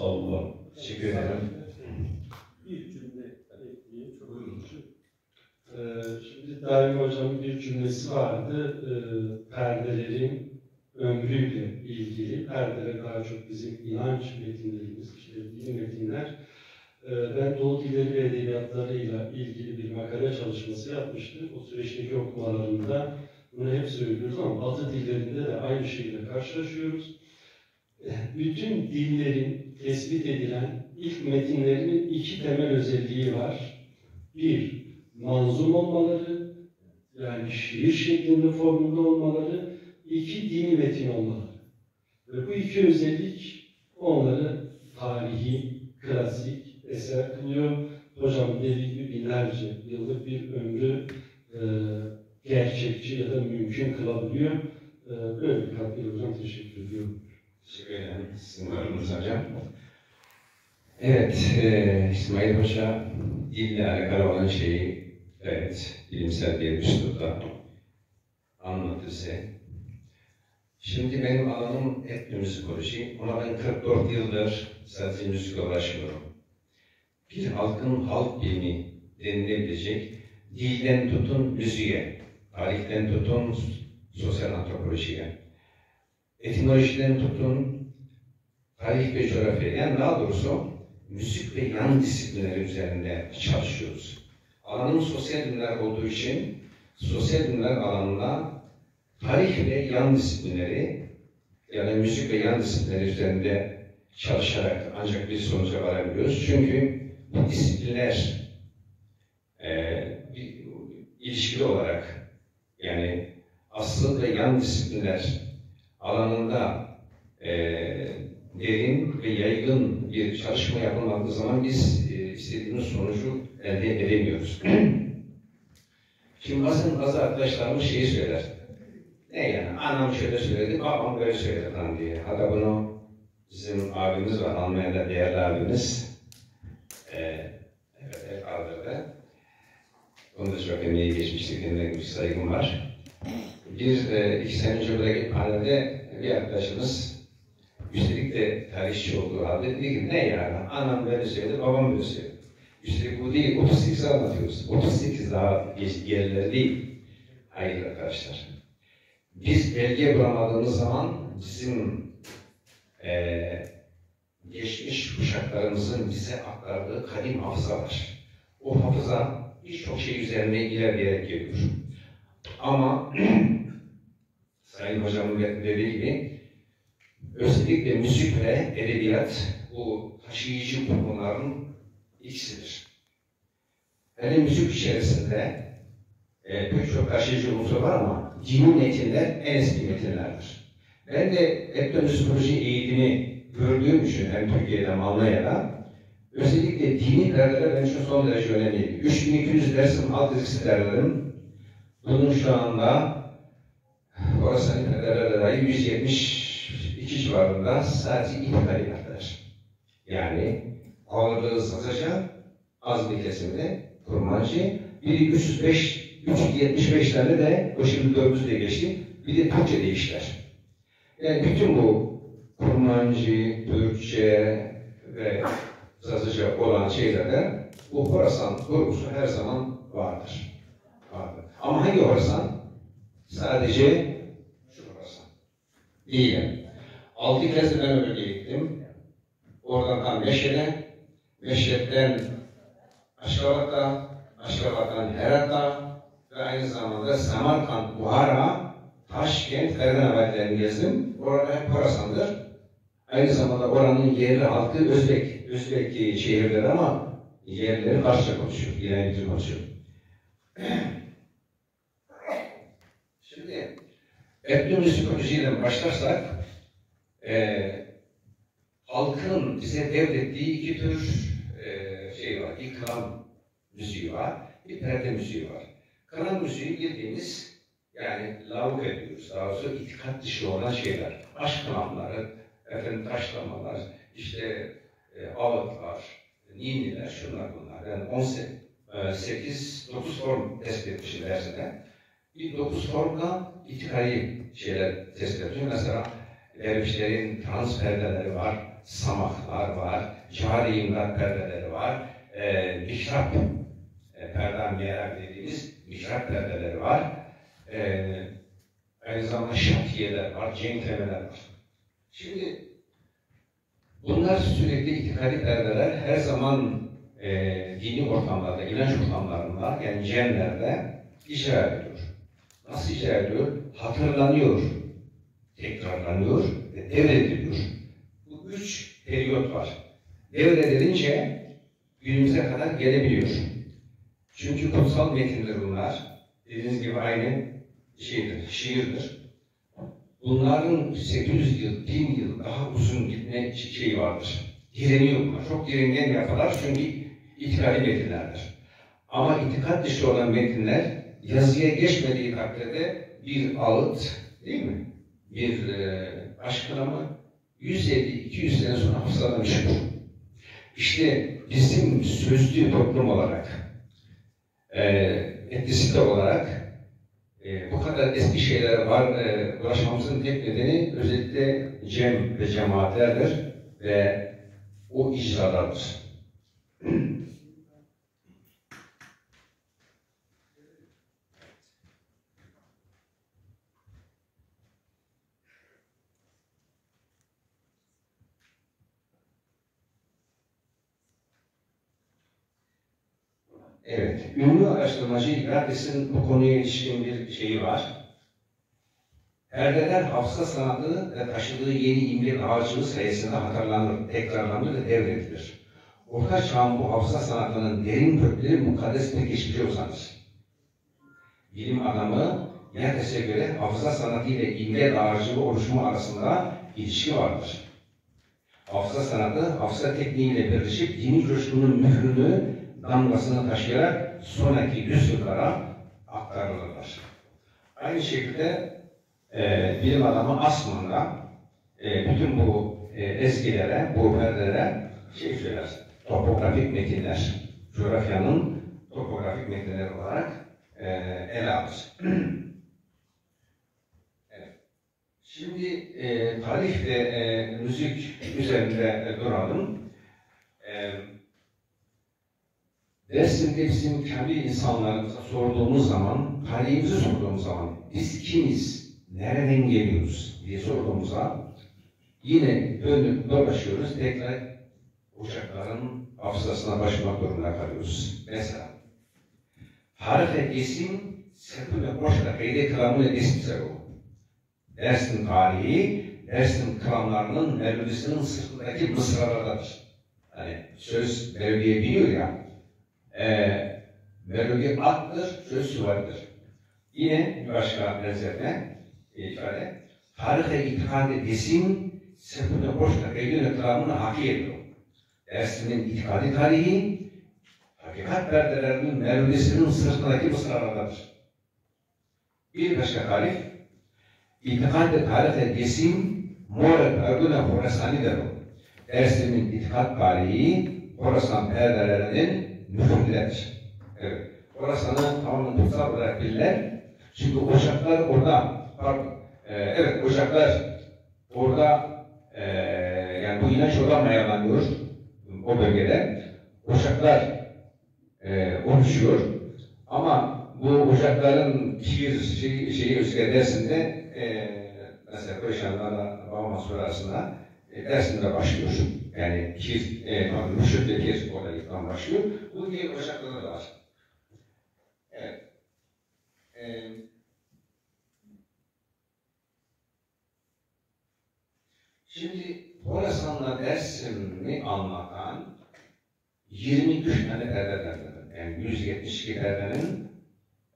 Allah. Teşekkür ederim. Bir cümle ekleyeyim. Çok buyurun. Şimdi Daim Hocam'ın bir cümlesi vardı. Perdelerin ömrüyle ilgili. Perdeler daha çok bizim inanç metinlerimiz, işte din metinler. Ben Doğu dilleri ve edebiyatlarıyla ilgili bir makale çalışması yapmıştım. O süreçteki okumalarımda bunu hep söylüyoruz ama Batı dillerinde de aynı şeyle karşılaşıyoruz. Bütün dillerin tespit edilen ilk metinlerinin iki temel özelliği var. Bir, manzum olmaları, yani şiir şeklinde formunda olmaları, iki, dini metin olmaları. Ve bu iki özellik onları tarihi, klasik eser kılıyor. Hocam dediği gibi binlerce yıllık bir ömrü gerçekçi ya da mümkün kılabiliyor. Böyle bir katkıyla hocam teşekkür ediyorum. Teşekkür ederim. Sizin varlığınız hocam. Evet, İsmail Hoca dille alakalı olan şeyi bilimsel bir üslupla anlattı size. Şimdi benim alanım etnomüzikoloji. Ona ben 44 yıldır sadece müzikle uğraşmıyorum. Bir halkın halk bilimi denilebilecek dilden tutun müziğe, tarihten tutun sosyal antropolojiye, etimolojiden tutun tarih ve coğrafya, yani daha doğrusu müzik ve yan disiplinleri üzerinde çalışıyoruz. Alanım sosyal bilimler olduğu için sosyal bilimler alanında tarih ve yan disiplinleri, yani müzik ve yan disiplinleri üzerinde çalışarak ancak bir sonuca varabiliyoruz. Çünkü bu disiplinler ilişkili olarak, yani asıl ve yan disiplinler alanında derin ve yaygın bir çalışma yapılmadığı zaman biz istediğimiz sonucu elde edemiyoruz. Şimdi bazı arkadaşlarımız şeyi söyler. Ne yani? Anam şöyle söyledi, babam böyle söyledi falan diye. Hatta bunu bizim abimiz var, Almanya'da değerli abimiz. Evet, kaldırdı. Onu da çok emeği geçmişti, kendine bir saygım var. İki sene önce buradaki panelde bir arkadaşımız, üstelik de tarihçi olduğu halde dedi ki, ne yani? Anam böyle söyledi, babam böyle söyledi. Üstelik bu değil, 38 anlatıyoruz. 38 daha yerleri değil. Hayır arkadaşlar. Biz belge bulamadığımız zaman bizim geçmiş kuşaklarımızın bize aktardığı kadim hafıza var. O hafıza birçok şey üzerine ilerleyerek geliyor. Ama Sayın Hocam'ın dediği gibi özellikle müzik ve edebiyat bu taşıyıcı konuların ikisidir. Hele müzik içerisinde pek çok taşıyıcı unsur var ama dini metinler en eski metinlerdir. Ben de etnomüzikoloji eğitimi gördüğüm için hem Türkiye'de hem Almanya'da özellikle dini perdeler benim için son derece önemliydi. 3200 dersim alt dizisi derlerim. Bunun şu anda orası perdelerle dahi 172 civarında sadece İtikadi perdeler. Yani ağırlığı sazaca az bir kesimde kurmancı, biri 375 tane de o şimdi 400 diye geçti. Bir de Türkçe değişler. Yani bütün bu kurmancı, Türkçe ve Sazıca olan şeylerde bu Horasan kurgusu her zaman vardır. Ama hangi Horasan? Sadece şu Horasan. Değil. 6 kez ben öyle gittim. Oradan tam Meşhed'e, Meşhed'den Aşkabat'a, Aşkabat'tan Herat'a ve aynı zamanda Samarkand, Buhara, Taşkent, Ferganabad'lerini gezdim. Orada hep Horasan'dır. Aynı zamanda oranın yerli halkı Özbek şehirleri ama yerlileri Farsça konuşuyor, İranlıca konuşuyor. Şimdi etnomüzikolojiyle başlarsak halkın bize devrettiği iki tür şey var. Bir klan müziği var, bir perde müziği var. Klan müziği bildiğimiz, yani lavuk ediyoruz, daha doğrusu itikat dışı olan şeyler. Aşk klanları, taşlamalar, işte ağıtlar, niniler, şunlar bunlar. Yani 9 form tespit etmişim dersinde. Bir 9 formla itikadi şeyler tespit etmişim. Mesela dervişlerin trans perdeleri var, samaklar var, cari imdat perdeleri var, mihrap, perde-i mihrap dediğimiz mihrap perdeleri var. Aynı zamanda şatiyeler var, cenklemeler var. Şimdi bunlar sürekli itikadi perdeler her zaman dini ortamlarda, inanç ortamlarında, yani cemlerde icra ediyor. Nasıl icra ediyor? Hatırlanıyor, tekrarlanıyor ve devrediliyor. Bu 3 periyot var. Devredilince günümüze kadar gelebiliyor. Çünkü kutsal metinler bunlar. Dediğiniz gibi aynı şiirdir. Bunların 800 yıl, 1000 yıl daha uzun gitme şeyi vardır. Direniyor bunlar. Çok direnen yapılar çünkü itikadi metinlerdir. Ama itikat dışı olan metinler yazıya geçmediği takdirde bir ağıt, değil mi? Bir aşkınama 150-200 sene sonra hafızadan düşür. İşte bizim sözlü toplum olarak, etnisite olarak bu kadar eski şeyler var, uğraşmamızın tek nedeni özellikle cem ve cemaatlerdir ve o icralardır. Evet, ünlü araştırmacı İgrates'in bu konuya ilişkin bir şeyi var. Perdeler hafıza sanatı ve taşıdığı yeni imge dağarcığı sayesinde hatırlanır, tekrarlanır ve devredilir. Orta Çağ'ın bu hafıza sanatının derin kökleri mukaddes bir geçmişe uzanır. Bilim adamı Yates'e göre hafıza sanatı ile imge dağarcığı oluşumu arasında ilişki vardır. Hafıza sanatı, hafıza tekniğiyle birleşip dini coşkunun mührünü, damgasını taşıyarak sonraki yüzyıllara aktarılırlar. Aynı şekilde bilim adamı Asman'da bütün bu ezgilere, bu perdelere söyler, topografik metinler, coğrafyanın topografik metinleri olarak ele alır. Evet. Şimdi tarih ve müzik üzerinde duralım. Dersinde bizim kendi insanlarımıza sorduğumuz zaman, tarihimizi sorduğumuz zaman, biz kimiz, nereden geliyoruz diye sorduğumuzda yine dönüp dolaşıyoruz, tekrar uçakların hafızasına başvurmak durumunda kalıyoruz. Mesela, harf-i isim, sepı ve boşta kaydı kılamını isimse o. Dersin tarihi, dersin kılamlarının melodisinin sırtındaki mısralardadır. Hani söz melodiye biliyor ya, melodi attır, söz süvaridir. Yine bir başka benzetme, ifade, tarih-i itikad-ı desin, sepı boşta kaydı kılamını haki ediyor. Dersinin itikadi tarihi, hakikat perdelerinin melodisinin sırtındaki mısralardadır. Bir başka tarif, itikad-ı tarih-i desin, Morat Arduna Horasani'dir o. Dersinin itikat tarihi, Horasan perdelerinin mühründedir. Evet. Horasan'ı tamamen kutsal olarak bilirler. Çünkü ocaklar orada, evet ocaklar orada, yani bu inanç oradan mayalanıyor, o bölgede. Ocaklar oluşuyor. Ama bu ocakların şeyi dersinde, mesela Kureyşanlarla Babama Surası'nda dersinde başlıyor. Yani müşrik ve kir olayından başlıyor. Bu diğer ocaklarda da var. Evet. Şimdi Horasan'la Dersim'i anlatan 23 tane perdelerdir. Yani 172 perdenin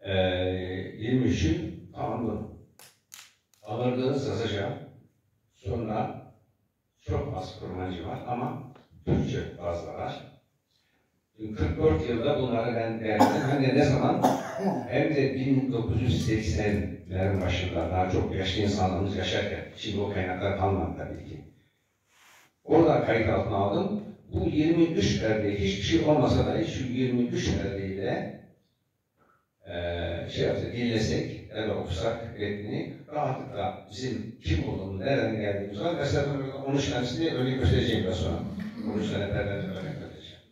23'ü tamamlı. Alırdığınız yazacağım. Sonra çok az Kurmancı var ama Türkçe fazla var. 44 yılda bunları ben derdim. Hem de ne zaman? Hem de 1980'lerin başında daha çok yaşlı insanlarımız yaşarken. Şimdi o kaynaklar kalmadı tabii ki. Orada kayıt altına aldım. Bu 23 perde hiçbir şey olmasa da şu 23 perdeyle dinlesek ya da okusak metni rahatlıkla bizim kim olduğunu, nereden geldiğimizi var. Mesela 13 tanesini örnek göstereceğim biraz sonra. 13 tane nereden örnek göstereceğim.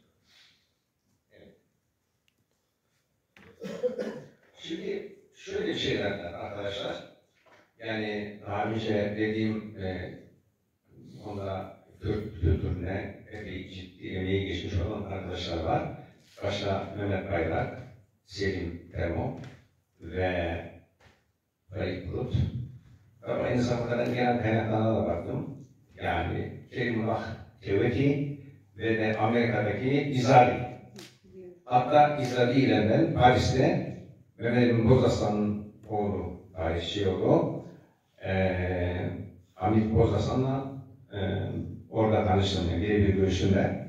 Evet. Şimdi şöyle bir şeyler var arkadaşlar. Yani daha önce dediğim onda Kürt kültürüne epey ciddi emeği geçmiş olan arkadaşlar var. Başta Mehmet Bayrak, Selim Temo ve Faik Bulut. Aynı zamanda ben genel kaynaklarına da baktım. Yani Kerimullah Teveki ve de Amerika'daki İzadi. Hatta İzadi ile ben Paris'te Mehmet Bozaslan'ın oğlu, tarihçi oğlu, Hamit Bozaslan'la orada tanıştım, birebir görüştüğümde.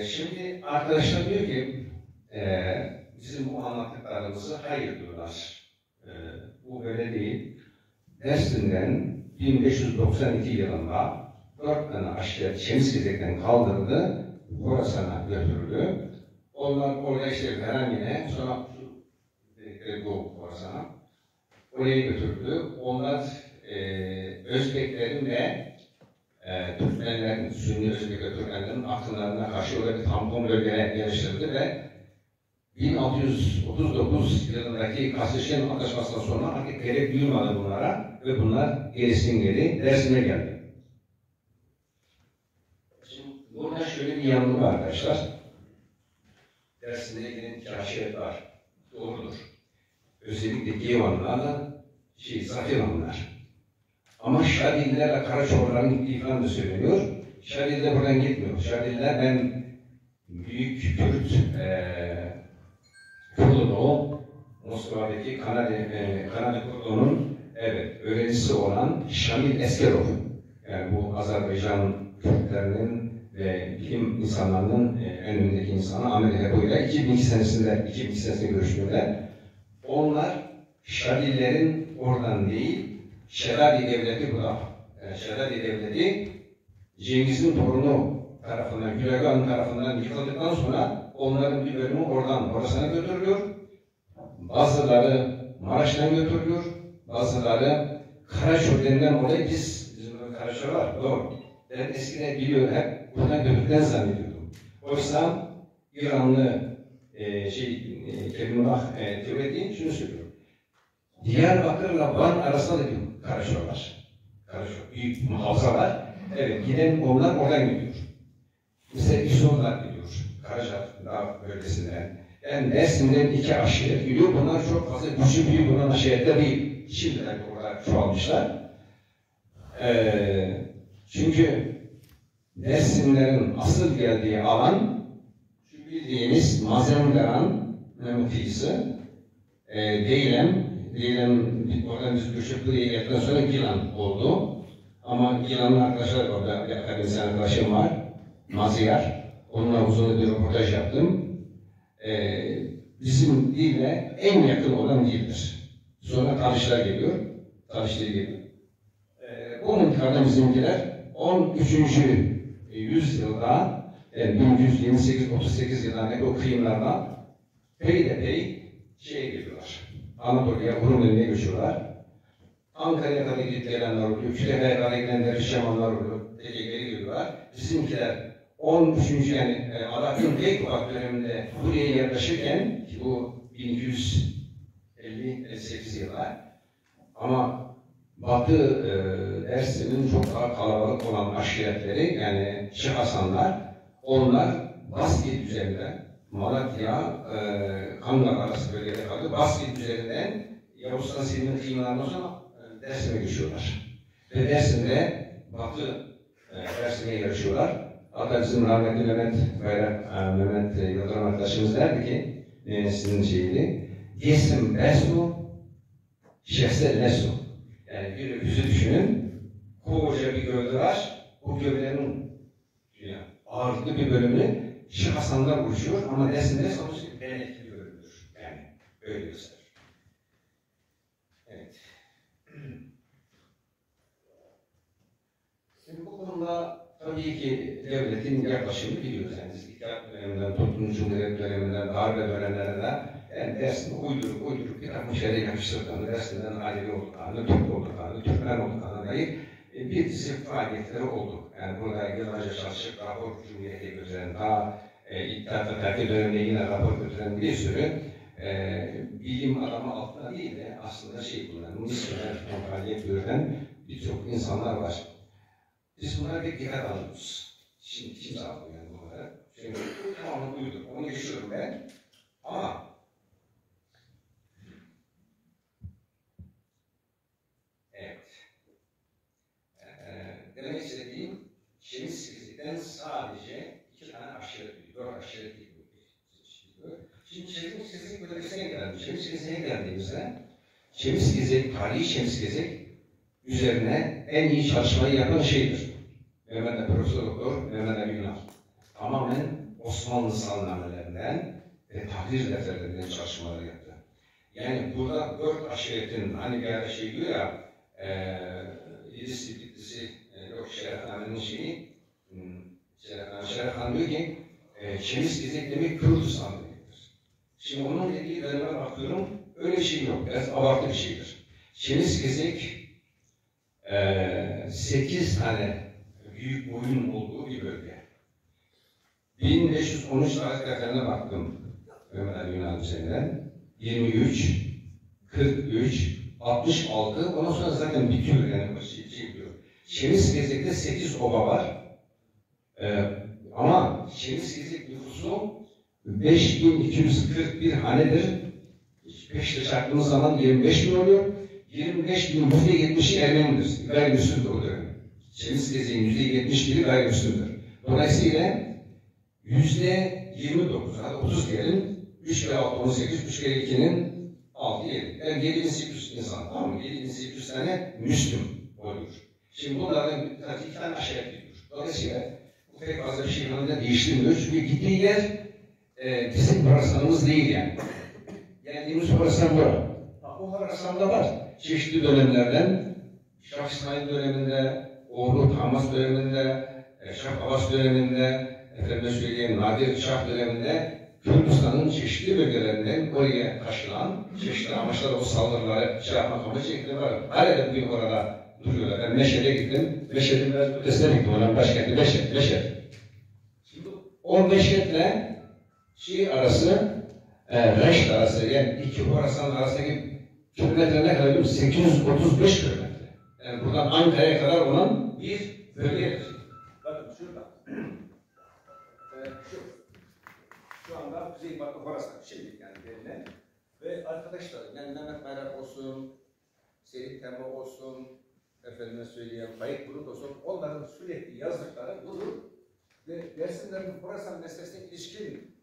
Şimdi arkadaşlar diyor ki, bizim bu anlattıklarımızı hayır diyorlar. Bu böyle değil. Dersim'den 1592 yılında 4 tane asker Çemskizek'ten kaldırıldı, Horasan'a götürüldü. Onlar orada işte Karangin'e, sonra bu Horasan'a oraya götürüldü. Onlar Özbeklerin ve Türkmenlerin, Sünni Özbek ve Türkmenlerin akınlarına karşı orada bir tampon bölgeye yerleştirildi ve 1639 yılındaki Kasıç'ın Antlaşması'ndan sonra artık gerek duyulmadı bunlara ve bunlar gerisin geri Dersim'e geldi. Şimdi burada şöyle bir yanılgı var arkadaşlar. Dersim'de ilgili kaşifet var. Doğrudur. Özellikle Givanlılarla Zafiranlılar. Ama Şadillerle Karaçoğulların gittiği falan da söyleniyor. Şadiller buradan gitmiyor. Şadiller ben Büyük Kürt Kurulu, Moskova'daki Kanada Kurulu'nun öğrencisi olan Şamil Eskerov. Yani bu Azerbaycan Kürtlerinin ve bilim insanlarının en öndeki insanı Amerika boyuyla 2002 senesinde görüştüğünde onlar Şadillerin oradan değil, Şeradi Devleti burada. Şeradi Devleti Cengiz'in torunu tarafından, Gülegan tarafından yıkıldıktan sonra onların bir bölümü oradan Horasan'a götürülüyor. Bazıları Maraş'tan götürülüyor. Bazıları Karaçor'dan oraya bizim Karaçor var. Doğru. Ben eskiden biliyorum hep buradan götürdükten zannediyordum. Oysa İranlı Kerimullah Teveki şunu söylüyor. Diyarbakır'la Van arasında da bir Karaçor var. Karaçor, büyük muhafaza var. Evet, giden onlar oradan gidiyor. Mesela İzollar gidiyor. Karaca bölgesinden. Yani Dersim'den 2 aşiret gidiyor. Bunlar çok fazla güçlü büyük bunların aşiretler değil. Şimdiden orada çoğalmışlar. Çünkü Dersimlerin asıl geldiği alan şu bildiğiniz Mazemgaran mevkisi Deylem oradan biz göçüp buraya geldikten sonra Gilan oldu. Ama Gilan'ın arkadaşlar orada bir akademisyen arkadaşım var. Maziyar. Onunla uzun bir röportaj yaptım. Bizim dille en yakın olan dildir. Sonra Talişler geliyor. Talişleri geliyor. Bu mıntıkadan bizimkiler 13. yüzyılda 1128-38 yıllarındaki o kıyımlarda peyderpey geliyorlar. Anadolu'ya, Rumeli'ye göçüyorlar. Ankara'ya kadar gidip gelenler oluyor. Kütahya kadar gidenler, Şamanlar oluyor. Geri geliyorlar. Bizimkiler 13. yani Alaaddin Beykoğlu döneminde buraya yaklaşırken ki bu 1258 yıllar ama Batı Dersim'in çok daha kalabalık olan aşiretleri yani Şeyh Hasanlar onlar Baskit üzerinden Malatya, Kangal arası bölgede kaldı. Baskit üzerinden Yavuz Sultan Selim'in kıyımlarından sonra Dersim'e geçiyorlar. Ve Dersim'de Batı Dersim'e yarışıyorlar. Hatta bizim rahmetli Mehmet Yıldırım arkadaşımız derdi ki sizin şeydi Dersim Besu Şehsel Nesu. Yani bir öküzü düşünün. Koca bir gövde var. Bu gövdenin ağırlıklı bir bölümünü Şeyh Hasanlar oluşuyor ama Dersim'de sonuçta en etkili bölümdür. Yani öyle gösterir. Evet. Şimdi bu konuda tabii ki devletin yaklaşımını biliyoruz. Yani döneminden, Toplum Cumhuriyet döneminden, darbe dönemlerinde yani Dersim'e uydurup bir takım şeyler yapıştırdığını, Dersim'den ailevi olduklarını, Türk olduklarını, Türkmen olduklarına dair bir dizi faaliyetleri oldu. Yani burada yıllarca çalışıp rapor cumhuriyete götüren, daha İttihat'ta terk döneminde yine rapor götüren bir sürü bilim adamı altında değil de aslında bunlar, misyoner faaliyet gören birçok insanlar var. Biz bunlara pek dikkat alıyoruz. Şimdi kimse almıyor yani bunlara. Çünkü tamamen uydur. Onu geçiyorum ben. Ama evet. Demek istediğim Şemis-Fizik'ten sadece 2 tane aşiret büyüyor. 4 aşiret büyüyor. Şimdi Şemis-Fizik bölgesine geldi. Şemis-Fizik'e geldiğimizde Şemis-Fizik, tarihi Şemis-Fizik üzerine en iyi çalışmayı yapan Profesör Doktor Mehmet Ali Ünal. Tamamen Osmanlı salnamelerinden ve tahrir defterlerinden çalışmaları yaptı. Yani burada 4 aşiretin, hani bir ara diyor ya, İdrisi, Bitlisi, yok Şeref Han'ın Şeref Han diyor ki, Şemis-Fizik demek Kürdistan demektir. Şimdi onun dediği döneme bakıyorum, öyle bir şey yok, biraz abartı bir şeydir. Şemis-Fizik 8 tane büyük boyun olduğu bir bölge. 1513 tarih defterine baktım Mehmet Ali Ünal üzerinden. 23, 43, 66, ondan sonra zaten bitiyor yani diyor. Şemis-Fizik'te 8 oba var. Ama Şemis-Fizik nüfusu 5241 hanedir. 5 ile çarptığımız zaman 25 bin oluyor. 25 bin %70'i Ermenidir. Gayrimüslimdir o dönem. Şemis-Fizik'in %71'i gayrimüslimdir. Dolayısıyla %29, hadi 30 diyelim. 3 kere 6, 18, 3 kere 2'nin 6, 7. Yani 7800 insan, tamam mı? 7800 tane Müslüm oluyor. Şimdi bunlardan 2 tane aşiret gidiyor. Dolayısıyla bu pek fazla bir şey yanında değiştirmiyor. Çünkü gittiği yer bizim Horasan'ımız değil yani. Geldiğimiz Horasan bura. O Horasan'da var. Çeşitli dönemlerden, Şah İsmail döneminde, Oğlu Tahmas döneminde, Şah Abbas döneminde, efendime söyleyeyim Nadir Şah döneminde Kürdistan'ın çeşitli bölgelerinden oraya taşınan çeşitli amaçlarla o saldırıları yapmak amacıyla var. Hala da bugün orada duruyorlar. Ben Meşhed'e gittim. Meşhed'in biraz ötesine gittim. Onun başkenti Meşhed. Şimdi o Meşhed'le arası, Reşt arası, yani iki Horasan arasındaki kilometre ne kadar biliyor musun? 835 kilometre. Yani buradan Ankara'ya kadar olan bir bölgedir. Bakın şurada. Şu anda Kuzey Batı Horasan şimdilik yani verilen ve arkadaşlar yani Mehmet Bayrak olsun, Selim Temel olsun, efendime söyleyeyim Faik Bulut olsun, onların sürekli yazdıkları budur ve Dersimlerin Horasan meselesine ilişkin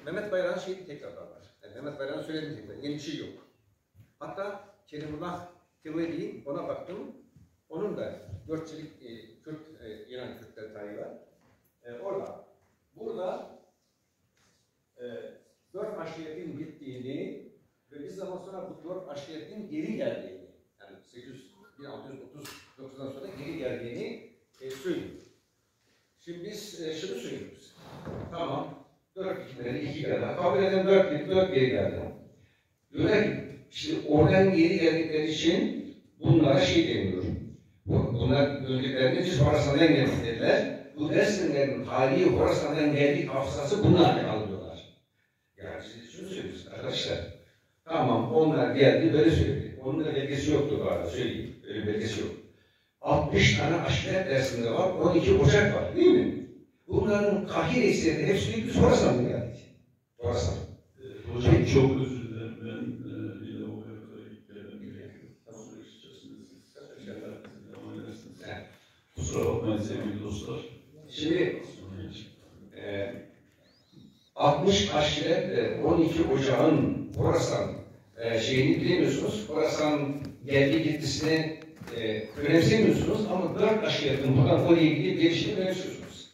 Mehmet Bayrak'ın şeyini tekrarlarlar. Yani Mehmet Bayrak'ın söylediği tekrar, yeni bir şey yok. Hatta Kerimullah Tiveli'nin ona baktım, onun da 4 çelik İran Kürtler tarihi var. Burada 4 aşiretin gittiğini ve bir zaman sonra bu 4 aşiretin geri geldiğini, yani 1639'dan sonra geri geldiğini söylüyor. Şimdi biz şunu söylüyoruz. Tamam, 4 gitmeleri 2 geldi. Kabul eden 4 gitti, 4 geri geldi. Diyorlar ki, işte oradan geri geldikleri için bunlara deniyor. Bunlar öldüklerinde biz Horasan'dan geldik dediler. Bu Dersimlerin tarihi Horasan'dan geldiği hafızası bunlar alıyorlar. Yani siz şunu söylüyorsunuz arkadaşlar. Tamam onlar geldi böyle söyledi. Onun da belgesi yoktu bu arada söyleyeyim. Öyle belgesi yok. 60 tane aşiret Dersim'de var. 12 ocak var değil mi? Bunların Kahire ekserinde hepsi biz Horasan'dan geldik. Horasan. Hocam çok özür dilerim. Ben yine o yakaya gitmem. Kusura bakmayın sevgili dostlar. Şimdi 60 aşiret 12 ocağın Horasan şeyini bilemiyorsunuz. Horasan geldi gittisini önemsemiyorsunuz ama 4 aşiretin buradan oraya gidip gelişini önemsiyorsunuz.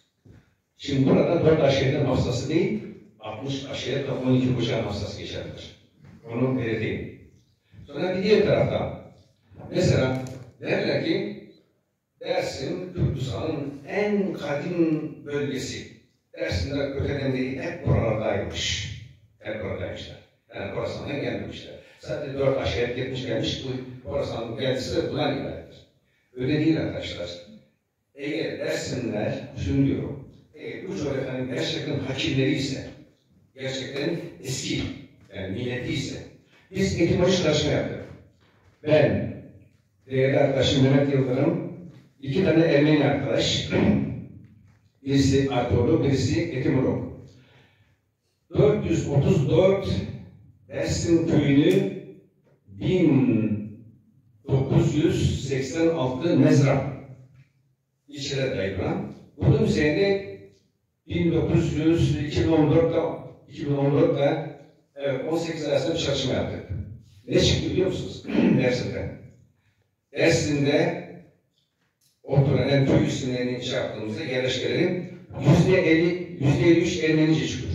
Şimdi burada 4 aşiretin hafızası değil, 60 aşiret ve 12 ocağın hafızası geçerlidir. Onu belirteyim. Sonra bir diğer tarafta mesela derler ki Dersim, Kürdistan'ın en kadim bölgesi. Dersim'de öteden değil, hep buralardaymış. Hep buradaymışlar. Yani Horasan'dan gelmemişler. Sadece 4 aşiret gitmiş gelmiş, bu Horasan'ın kendisi de bundan ibarettir. Öyle değil arkadaşlar. Eğer Dersimler, şunu diyorum, eğer bu coğrafyanın gerçekten hakimleri ise, gerçekten eski, yani milleti ise, biz etimoloji çalışma yaptık. Ben, değerli arkadaşım Mehmet Yıldırım, 2 tane Ermeni arkadaş, birisi arkeolog, birisi etimolog. 434 Dersim köyünü 1986 Mezra ilçeler dayılan. Bunun üzerinde 2014'te evet, 18 arasında bir çalışma yaptık. Ne çıktı biliyor musunuz? Dersim'de oturan köy isimlerini yaptığımızda yerleşkelerin %53 Ermenice çıkıyor.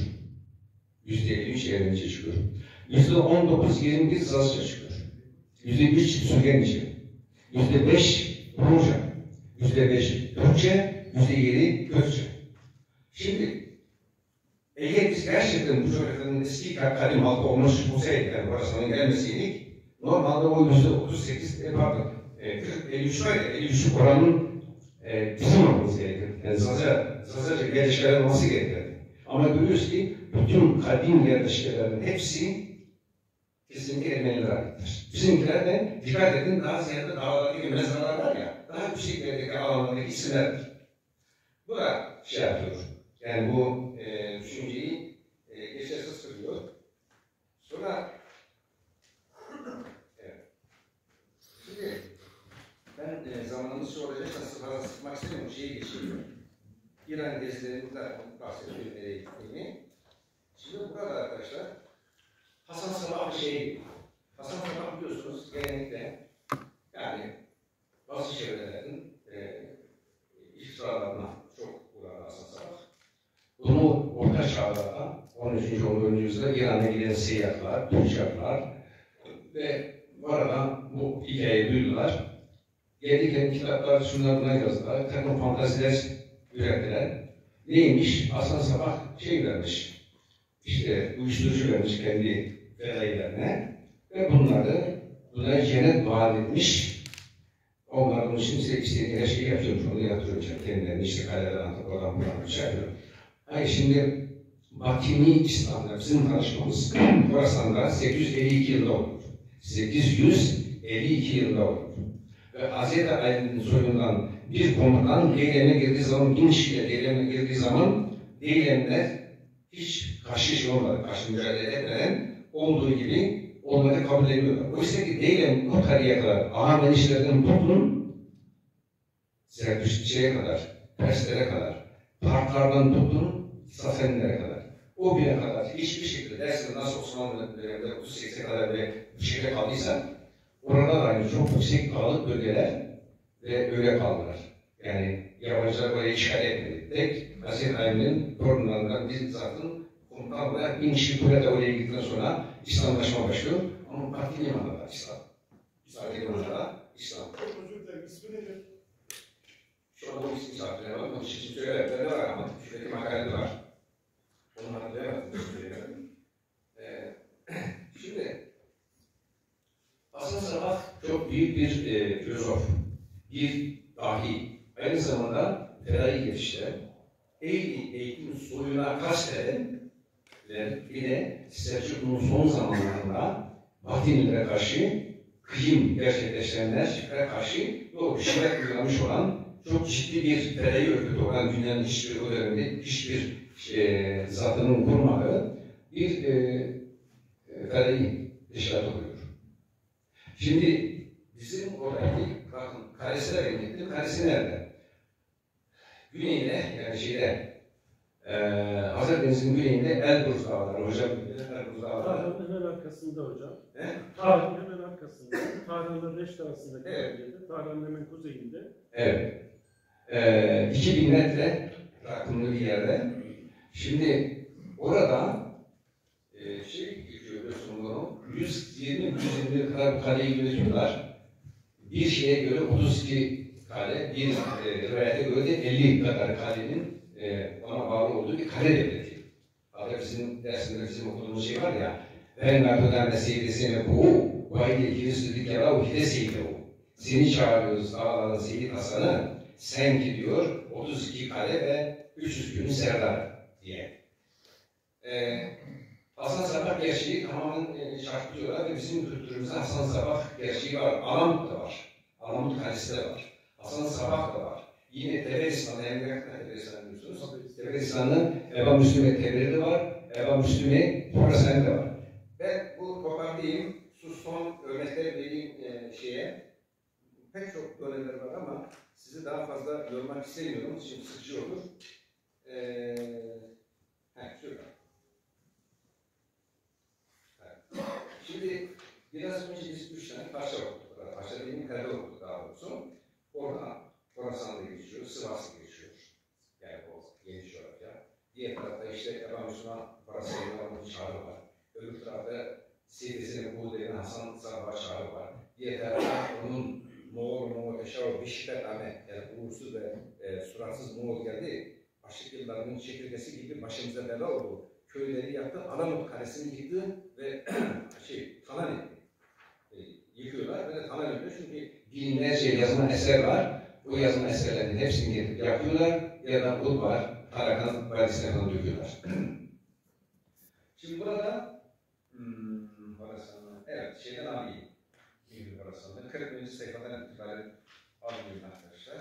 %53 Ermenice çıkıyor. %19-21 Zazca çıkıyor. %3 Süryanice. %5 Rumca. %5 Türkçe. %7 Kürtçe. Şimdi eğer biz gerçekten bu coğrafyanın eski kadim halkı olmuş olsaydık, yani Horasan'ın gelmeseydik, normalde o %38, 53 oranın bizim olmamız gerekir. Yani Zazaca yerleşkeler olması gerekir. Ama görüyoruz ki bütün kadim yerleşkelerin hepsi kesinlikle Ermenilere aittir. Bizimkilerden dikkat edin, daha ziyade dağlardaki mezralar var ya, daha yüksek yerdeki alanlardaki isimlerdir. Bu da şey yapıyor. Yani bu düşünceyi geçersiz kılıyor. Sonra evet. Şimdi ben zamanımız soracak nasıl fazla sıkmak istemiyorum, şeyi geçiyorum. İran gezilerinden bahsediyorum nereye gittiğini. Şimdi burada arkadaşlar Hasan Sabah bir şey. Hasan Sabah biliyorsunuz genellikle yani bazı çevrelerin iftiralarına çok uğradı Hasan Sabah. Bunu Orta Çağ'da 13. 14. yüzyılda İran'a giden seyyahlar, tüccarlar ve bu arada bu hikayeyi duydular. Gelirken kitaplar şunlar buna yazdılar, takım fantaziler ürettiler. Neymiş? Hasan Sabah şey vermiş, işte uyuşturucu vermiş kendi fedailerine ve bunlara cennet vaat etmiş. Onlar bunun için istediği her şeyi yapıyormuş, onu yaptırıyor kendilerini, işte kalelerden atıp oradan buradan şey yapıyor. Hayır şimdi Batini İslam'da bizim tanışmamız Horasan'da 852 yılında olur. 852 yılında olur. Ve Hazreti Ali'nin soyundan bir komutan Deylem'e girdiği zaman, 1000 kişiyle Deylem'e girdiği zaman Deylem'ler hiç karşı olmadı, karşı mücadele etmeden olduğu gibi onları kabul ediyorlar. Oysa ki Deylem o tarihe kadar Ahamenişlerden tutun, Zerdüştçi'ye kadar, Perslere kadar, Partlardan tutun, Safenlere kadar. O güne kadar hiçbir şekilde dersinde nasıl Osmanlı döneminde 38'e kadar bir şekilde kaldıysa orada da aynı çok yüksek dağlık bölgeler ve öyle kaldılar. Yani yabancılar oraya işgal etmedi. Tek Hazreti Ali'nin torunlarından bir zatın komutan olarak 1000 kişi kulede oraya gittikten sonra İslamlaşma başlıyor. Ama Batini Limanı'da İslam. Batini Limanı'da İslam. Çok özür dilerim. İsmi nedir? Şu anda o ismi saklayamam. Onun için söyleyenler var ama şuradaki makalede var. Onları duyamadım. Şimdi Hasan Sabah çok büyük bir filozof, bir dahi. Aynı zamanda fedai yetiştiren, eğitimin soyuna kasteden bir de Selçuklu'nun son zamanlarında Batinilere karşı kıyım gerçekleştirenlere karşı o şiddet uygulamış olan çok ciddi bir fedai örgütü olan dünyanın hiçbir o dönemde hiçbir zatının kurmadığı bir fedai teşkilat oluyor. Şimdi bizim oradaki bakın kalesi nereye gitti? Kalesi nerede? Güneyde yani Hazardeniz'in güneyinde Elbruz Dağları hocam. Elbruz Dağları. Tarhan'ın hemen arkasında hocam. He? Tarhan'ın hemen arkasında. Tarhan'la Reşit arasındaki bölgede. Tarhan'ın hemen kuzeyinde. Evet. 2000 metre rakımlı bir yerde. Şimdi orada geçiyor bunu. 120 kadar bir kaleyi yönetiyorlar. Bir şeye göre 32 kale, bir rivayete göre de 50 kadar kalenin ona bağlı olduğu olduğu bir kale devleti. Hatta bizim dersinde bizim okuduğumuz şey var ya, Vengardo denmesiyle seni bu, vaydi Kiris'ü dikara o hidesiyle o. Seni çağırıyoruz dağların Seyit Hasan'ı, sen ki diyor 32 kale ve 300 gün serdar diye. Hasan Sabah gerçeği tamamen çarpıtıyorlar ve bizim kültürümüzde Hasan Sabah gerçeği var. Alamut da var. Alamut Kalesi de var. Hasan Sabah da var. Yine Teberistan'da, Emre'de Teberistan'ı biliyorsunuz. Teberistan'ın Eba Müslüme Teberide var. Eba Müslüme Horasan'da var. Ben bu toparlayayım. Son örnekler vereyim şeye. Pek çok örnekler var ama sizi daha fazla yormak istemiyorum. Şimdi sıkıcı olur. Şurada. Şimdi biraz önce biz 3 tane parça okuduk. Parça dediğim kare okuduk daha doğrusu. Orada Horasan'da geçiyor, Sivas'ta geçiyor. Yani o geniş coğrafya. Diğer tarafta işte Eba Müslüman Horasan'ın çağrı var. Öbür tarafta Seyidesinin Buğday'ın Hasan Sabah çağrı var. Diğer tarafta onun Moğol Eşav Beşiktaş Ahmet, yani uğursuz ve suratsız Moğol geldi. Açlık yıllarının çekirgesi gibi başımıza bela oldu. Köyleri yaktı, Alamut Kalesi'ni yıktı ve talan etti. Yıkıyorlar ve talan ediyor çünkü binlerce yazma eser var. Bu yazma eserlerin hepsini getirip yakıyorlar ya da ul var, Tarakan Vadisi'ne falan döküyorlar. Şimdi burada evet, şeyden alayım. İngiliz Horasan'da 40. sayfadan itibaren alıyorum arkadaşlar.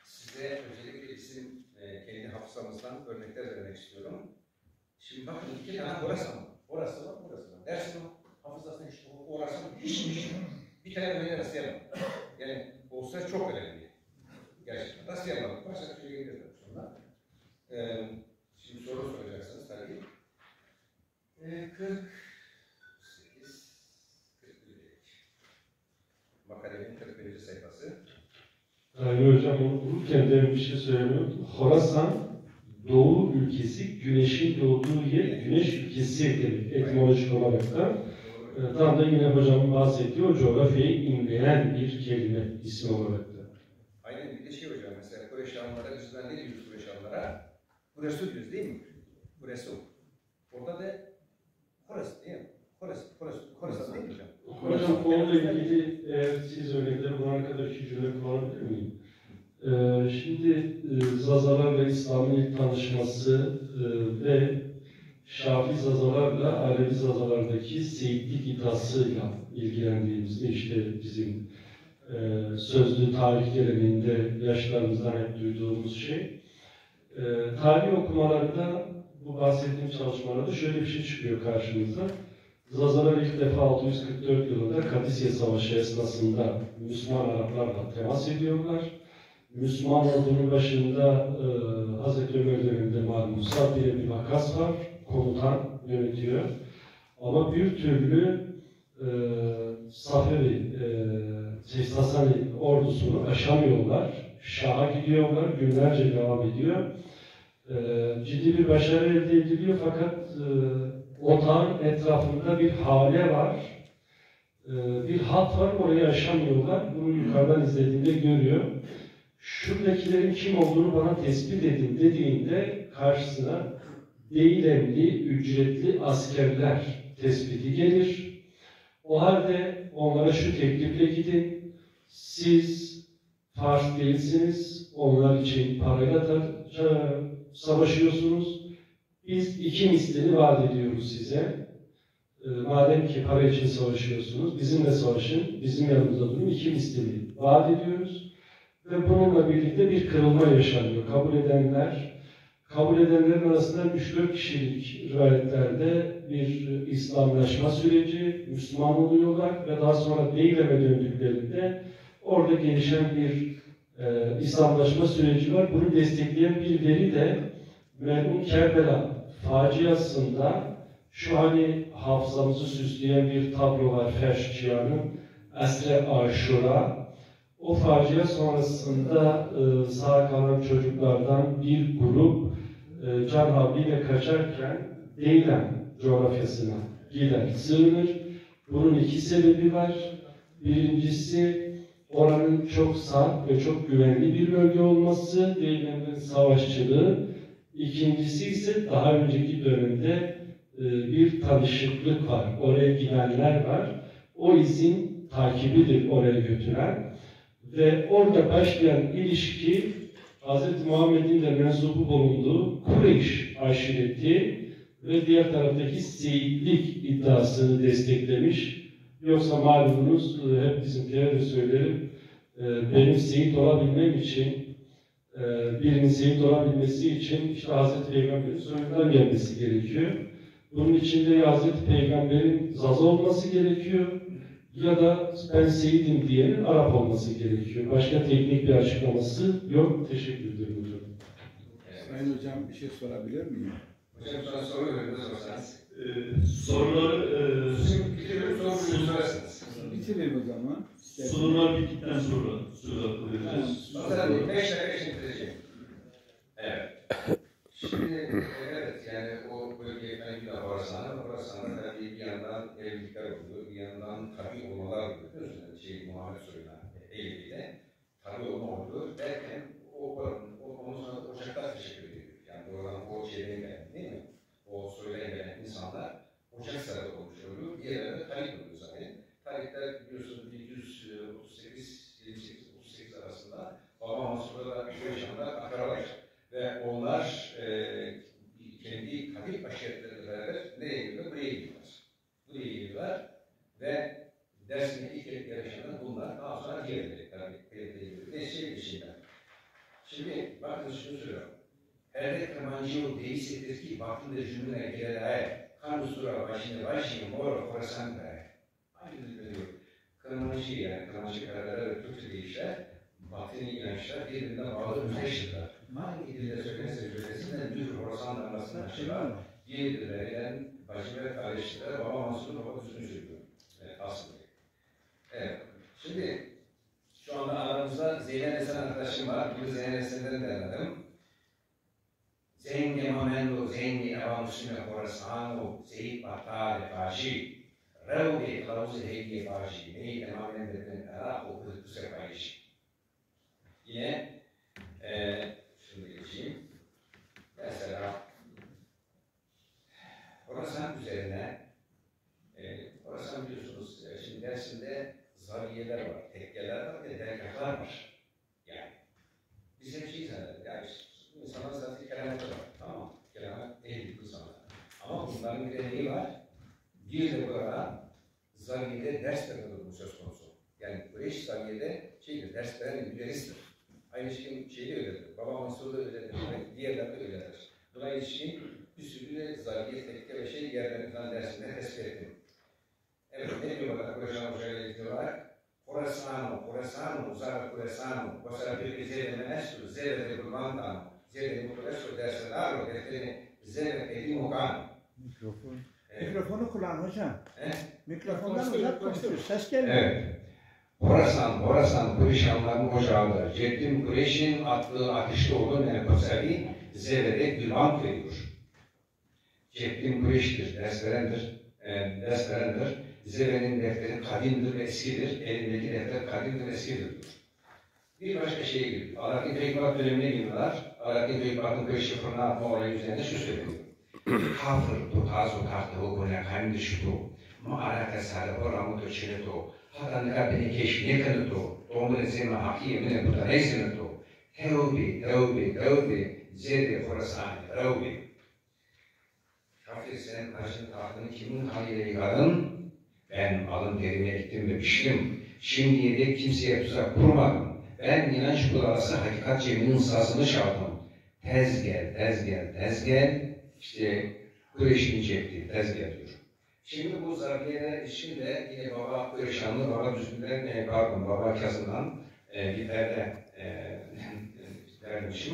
Size özellikle bizim kendi hafızamızdan örnekler vermek istiyorum. Şimdi bakın iki tane Horasan var. Horasan var, Horasan var. Dersin hafızasında işte Horasan hiçmiş. Bir tane böyle rastlayalım. Yani olsa çok önemli. Gerçekten rastlayalım. Başka bir şey geliriz sonra. Şimdi soru soracaksınız tabii. 48 makalenin 41. sayfası. Yani hocam onu okurken de bir şey söylemiyorum. Horasan, Doğu ülkesi, güneşin doğduğu yer, güneş ülkesi demek etimolojik olarak da. Tam da yine hocamın bahsettiği o coğrafyayı imleyen bir kelime ismi olarak da. Aynen bir de şey hocam, mesela Kureşanlara, bizden ne diyoruz Kureşanlara? Kuresu diyoruz değil mi? Kuresu. Orada da Horas değil mi? Horas değil mi hocam? Hocam konuyla ilgili siz örnekleri bulana kadar iki cümle kullanabilir miyim? Şimdi Zazalarla İslam'ın ilk tanışması ve Şafii Zazalarla Alevi Zazalardaki seyitlik iddiasıyla ilgilendiğimizde işte bizim sözlü tarih geleneğinde yaşlarımızdan hep duyduğumuz şey. Tarih okumalarında bu bahsettiğim çalışmalarda şöyle bir şey çıkıyor karşımıza. Zazalar ilk defa 644 yılında Kadisiye Savaşı esnasında Müslüman Araplarla temas ediyorlar. Müslüman ordunun başında Hazreti Ömer döneminde malum Sad diye bir makas var, komutan yönetiyor. Ama bir türlü Safevi, Sasani ordusunu aşamıyorlar. Şah'a gidiyorlar, günlerce devam ediyor. Ciddi bir başarı elde ediliyor fakat otağın etrafında bir hale var. Bir hat var, orayı aşamıyorlar. Bunu yukarıdan izlediğinde görüyor. Şuradakilerin kim olduğunu bana tespit edin dediğinde karşısına değilemli, ücretli askerler tespiti gelir. O halde onlara şu teklifle gidin. Siz Fars değilsiniz, onlar için parayla savaşıyorsunuz. Biz 2 mislini vaat ediyoruz size. Madem ki para için savaşıyorsunuz, bizimle savaşın, bizim yanımızda durun, 2 mislini vaat ediyoruz. Ve bununla birlikte bir kırılma yaşanıyor. Kabul edenlerin arasında 3-4 kişilik rivayetlerde bir İslamlaşma süreci, Müslüman oluyorlar ve daha sonra Deylem'e döndüklerinde orada gelişen bir İslamlaşma süreci var. Bunu destekleyen bir veri de merhum Kerbela faciasında şu hani hafızamızı süsleyen bir tablo var Ferşçiyan'ın Esre Aşura. O facia sonrasında sağ kalan çocuklardan bir grup can havliyle kaçarken Deylem coğrafyasına gider, sığınır. Bunun 2 sebebi var. Birincisi oranın çok sağ ve çok güvenli bir bölge olması, Deylem'in savaşçılığı. İkincisi ise daha önceki dönemde bir tanışıklık var. Oraya gidenler var. O izin takibidir oraya götüren. Ve orada başlayan ilişki Hz. Muhammed'in de mensubu bulunduğu Kureyş aşireti ve diğer taraftaki seyitlik iddiasını desteklemiş. Yoksa malumunuz, hep bizimkilere de söylerim, benim seyit olabilmem için, birinin seyit olabilmesi için işte Hz. Peygamber'in soyundan gelmesi gerekiyor. Bunun için de ya Hz. Peygamber'in Zaza olması gerekiyor ya da ben seyidim diyenin Arap olması gerekiyor. Başka teknik bir açıklaması yok. Teşekkür ederim hocam. Sayın hocam bir şey sorabilir miyim? Hocam sana soru veriyoruz sorsanız. Soruları Bitiriyoruz, soruyu sorarsınız. Bitirelim o zaman. sorular bittikten sonra söz hakkı vereceğiz. Zaten 5 dakika için bitireceğim. Evet. Şimdi evet yani o bölgeye ben bir daha Horasan'da tabii bir yandan evlilikler oluyor, bir yandan tabi olmalar oluyor. Biliyorsunuz Muhammed Soyun'a evliliğiyle tabi olma oluyor derken ondan sonra ocaklar teşekkür ediyor. Yani oradan o şeyden gelen değil mi? O soydan gelen insanlar ocak sırada olmuş oluyor. Diğerleri de tarik oluyor zaten. Tarikler biliyorsunuz 1138 arasında Baba Mansur'la yaşayanlar akrabalar. Ve onlar kendi Habib aşiretleriyle beraber nereye gidiyorlar? Buraya gidiyorlar. Buraya gidiyorlar ve Dersim'de ilk kez yaşanan bunlar. Daha sonra diğerleri tabii gidiyor. Neyse bir şeyler. Şimdi bakın şunu söylüyorum. Erde kırmancı yol değilsedir ki vaktinde cümle gelelere kan ustura başını mor korasan be. Aynı diyor. Kırmancı yani kırmancı kararları ve Türkçe deyişler batini inançlar birbirinden bağlı müteşirler. Hangi dilde söylenirse düz Horasan arasında açılar, diğerlerinden bacı ve kardeşlere Baba Mansur'un baba düzünü söylüyor. Evet, aslında. Evet. Şimdi şu anda aramızda Zeynep Esen arkadaşım var. Bir Zeynep Esen'den derledim. Zengi Mamendo, Zengi Eva Müslüme Horasano, Seyit Bahtare Faji, Revdi Kılavuzu Hediye Faji, Neyi Emamen Bedin Era, o Kıdüs'e Faji. Yine şimdi geçeyim. Mesela Horasan üzerine Horasan biliyorsunuz şimdi dersinde zaviyeler var, tekkeler var ve dergahlar var. Yani biz hep şey zannediyoruz. Yani insanlar zaten keramet var. Tamam. Keramet ehli insanlar. Ama bunların bir de neyi var? Bir de burada zaviyede ders verme durumu söz konusu. Yani Kureyş zaviyede ders veren müderristir. Aynı şey öyledir. Baba Mansur da öyledir. Diğerler de öyledir. Buna ilişkin bir sürü de zaviye, tekke ve yerlerini falan dersinde tespit ettim. Evet, ne diyor bana Kureyş'an Hoca'yla diyorlar? Horasano, Zara Kurasano, Basara bir Zerre Menestu, Zerre de Kurbantan, Zerre de Kurasano derse darlo, defteri Zerre Edim Okan. Mikrofonu kullan hocam. Mikrofondan uzak konuşuyoruz. Ses gelmiyor. Evet. Horasan Kureyşanların ocağıdır. Ceddim Kureyş'in attığı ateşli oğlu Menekoseli Zerre'de Gülbant veriyor. Ceddim Kureyş'tir, ders verendir. Zerre'nin defteri kadimdir ve eskidir. Elindeki defter kadimdir ve eskidir diyor. Bir başka şeye giriyor. Alaaddin Keykubat dönemine giriyorlar. Alaaddin Keykubat'ın Kureyş'i fırına atma olayı üzerinde şu söyleniyor. Kafir tu tazo kartı o gune kandı şutu. Ma'araka sade o ramutu çinetu. Hatta ne kadar keşfiye kanıtu. Doğumda zeme hakiye mine buta neysenetu. Tevbi. Zerre Horasani. Tevbi. Kafir senin taşın tahtını kimin kanıyla yıkadın? Ben alın terime gittim ve piştim. Şimdiye de kimseye tuzak kurmadım. Ben inanç bulalası hakikat ceminin sazını çaldım. Tez gel. İşte Kureyş'in cepti, tez gel diyor. Şimdi bu zaviyeler içinde yine Baba Kureyşanlı, Baba Düzgün'den, Baba Kazım'dan bir perde vermişim.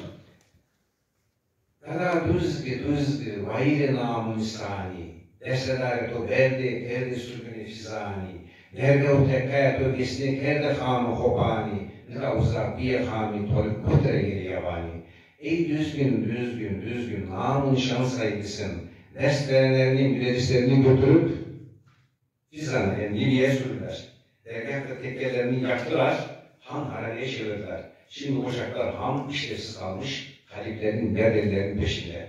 Kada düzgü, vayri namun istani. Dersedareto berde sürgüne fizani. Derge o tekkayet gesine kerde hamı hopani. Nika uzak bir hami toluk kutre geri yabani. Ey düzgün, namun şan sahibisin. Ders verenlerinin, müderrislerini götürüp Fizan'a yani Libya'ya sürdüler. Dergahta tekkelerini yaktılar, Han harareye çevirdiler. Şimdi ocaklar ham işlevsiz kalmış, taliplerin, derdilerin peşinde.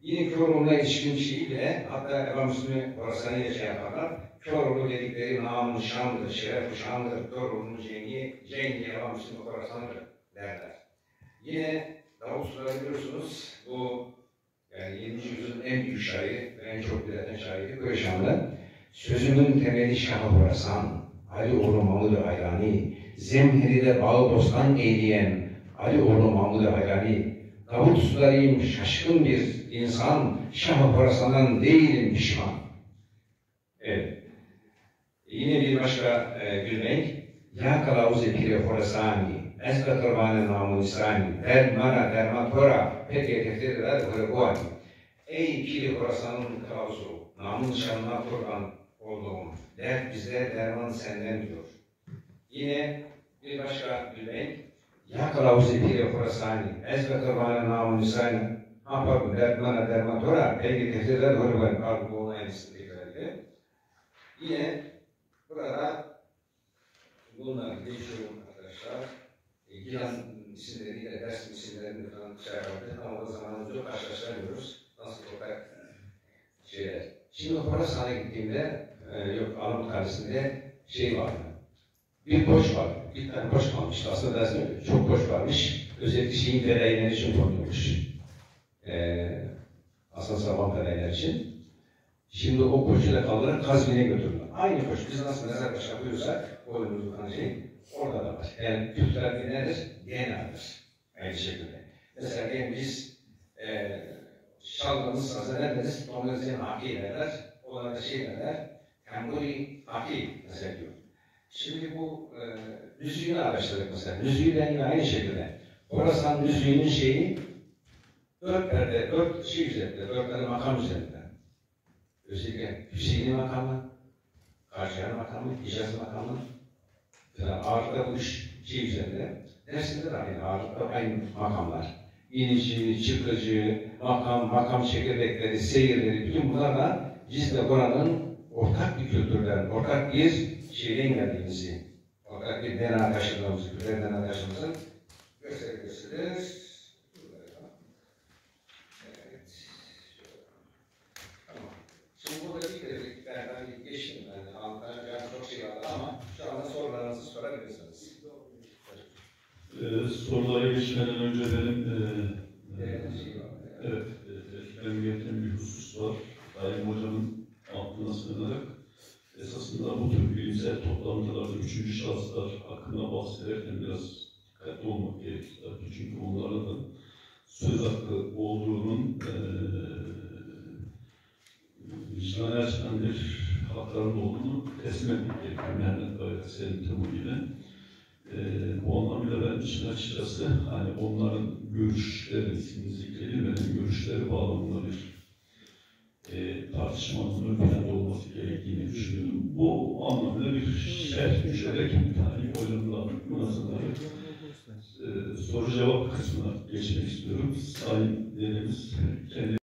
Yine Köroğlu'na ilişkin şeyi bile, hatta Eba Müslüm'ü Horasan'ı şey yaparlar. Köroğlu dedikleri namı şandır, şeref şandır, Köroğlu'nun cengi Eba Müslüm'ü Horasan'dır derler. Yine Davut Sular'ı biliyorsunuz, bu yani 20. yüzyılın en büyük şairi ve en çok bilinen şairi Köşanlı. Sözümün temeli Şah-ı Horasan, Ali oğlu Mahmud-u Hayrani, zemheride bağı bostan eğleyen Ali oğlu Mahmud-u Hayrani, Davut Sular'ıyım şaşkın bir insan, Şah-ı Horasan'dan değilim pişman. Evet. Yine bir başka gülmek, Ya kalavuz-i piri Horasani, ezbe kırvanı namu-nisani, dermana dermatora, peki teftireler hırguani. Ey piri Horasan'ın kılavuzu, namun şanına kurban olduğum, dert bizde, derman senden diyor. Yine bir başka gülmek, Ya kılavuzu piri Horasani, ezbe kırvanı namu-nisani, pardon, dermana dermatora, peki teftireler hırguani. Pardon, bu onun aynısını tekrar edelim. Yine burada bunları değişiyorum arkadaşlar. Gilan isimleriyle, ders isimlerini falan şey yaptık ama o zamanımız yok, karşılaştıramıyoruz. Nasıl ortak şeyler. Şimdi Horasan'a gittiğimde, yok Alamut Kalesi'nde şey vardı. Bir koç vardı. Bir tane koç kalmıştı. Aslında dersim çok koç varmış. Özellikle şeyin fedailer için konuyormuş. Aslan Saban fedailer için. Şimdi o koçu da kaldırarak Kazvin'e götürdüler. Aynı koç. Biz nasıl mezar başı yapıyorsak, oyunumuzun şey, orada da var. Yani kültürel bir nedir? DNA'dır. Aynı şekilde. Mesela diyelim biz Şalgamız sazı ne deriz? Onları senin haki derler. Onlara şey derler. Kamburi haki mesela diyor. Şimdi bu nüzüğünü araştırdık mesela. Nüzüğüyle yine aynı şekilde. Horasan nüzüğünün şeyi dört şey üzerinde, 4 tane makam üzerinde. Özellikle Hüseyin'i makamı, Karşıyarı makamı, Hicaz makamı falan ağırlıkta bu şey üzerinde. Dersinde de aynı ağırlıkta aynı makamlar. İnici, çıkıcı, makam çekirdekleri, seyirleri, bütün bunlarla Cizre Boran'ın ortak bir kültürden, ortak bir şeyden geldiğimizi, ortak bir DNA taşıdığımızı, kültürel DNA taşıdığımızın göstergesidir. Evet. Tamam. Şimdi burada bir kere ben geçtim. Yani anlatacağım çok şey vardı ama şu anda sorularınızı sorabilirsiniz. Sorulara geçmeden önce benim memnuniyetim bir husus var. Daim Hocam'ın altına sığınarak esasında bu tür bilimsel toplantılarda üçüncü şahıslar hakkında bahsederken biraz dikkatli olmak gerekir. Çünkü onların da söz hakkı olduğunun vicdana açılan bir haklarının olduğunu teslim etmek gerekiyor. Mehmet Gayet Selim Temuri'yle. Bu anlamıyla ben için açıkçası hani onların görüşleri, zikredilmeden görüşleri bağlamında bir tartışmanın ön planda olması gerektiğini düşünüyorum. Bu anlamda bir şerh düşerek Tayyip Hocam'la münasırları soru cevap kısmına geçmek istiyorum. Sayın dedemiz kendi